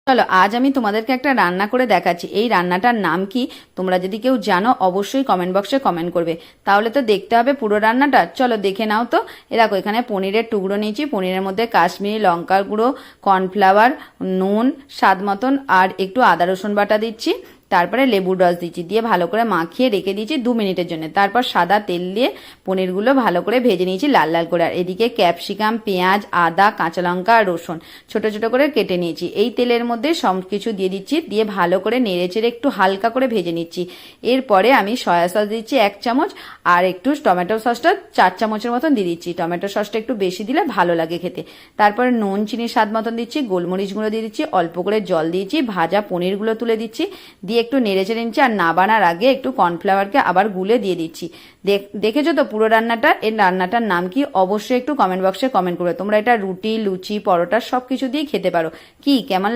চলো আজ আমি তোমাদেরকে একটা রান্না করে দেখাচ্ছি। এই রান্নাটার নাম কি তোমরা যদি কেউ জানো অবশ্যই কমেন্ট বক্সে কমেন্ট করবে। তাহলে তো দেখতে হবে পুরো রান্নাটা, চলো দেখে নাও। তো দেখো এখানে পনিরের টুকরো নিয়েছি, পনিরের মধ্যে কাশ্মীরি লঙ্কার গুঁড়ো, কর্নফ্লাওয়ার, নুন স্বাদ মতন আর একটু আদা রসুন বাটা দিচ্ছি, তারপরে লেবুর রস দিচ্ছি, দিয়ে ভালো করে মাখিয়ে রেখে দিয়েছি 2 মিনিটের জন্য। তারপর সাদা তেল দিয়ে পনিরগুলো ভালো করে ভেজে নিয়েছি লাল লাল করে। আর এদিকে ক্যাপসিকাম, পেঁয়াজ, আদা, কাঁচা লঙ্কা আর রসুন ছোট ছোট করে কেটে নিয়েছি। এই তেলের মধ্যে সব কিছু দিয়ে দিচ্ছি, দিয়ে ভালো করে নেড়ে চেড়ে একটু হালকা করে ভেজে নিচ্ছি। এরপরে আমি সয়া সস দিচ্ছি 1 চামচ, আর একটু টমেটো সসটা 4 চামচের মতন দিয়ে দিচ্ছি। টমেটো সসটা একটু বেশি দিলে ভালো লাগে খেতে। তারপরে নুন চিনি স্বাদ মতন দিচ্ছি, গোলমরিচ গুঁড়ো দিয়ে দিচ্ছি, অল্প করে জল দিয়েছি, ভাজা পনিরগুলো তুলে দিচ্ছি, দিয়ে একটু নেড়ে চেড়ে নিচ্ছি। আর নাবানার আগে একটু কর্নফ্লাওয়ারকে আবার গুলে দিয়ে দিচ্ছি। দেখেছো তো পুরো রান্নাটা? এর রান্নাটার নাম কি অবশ্যই একটু কমেন্ট বক্সে কমেন্ট করবে। তোমরা এটা রুটি, লুচি, পরোটা সবকিছু দিয়ে খেতে পারো। কি কেমন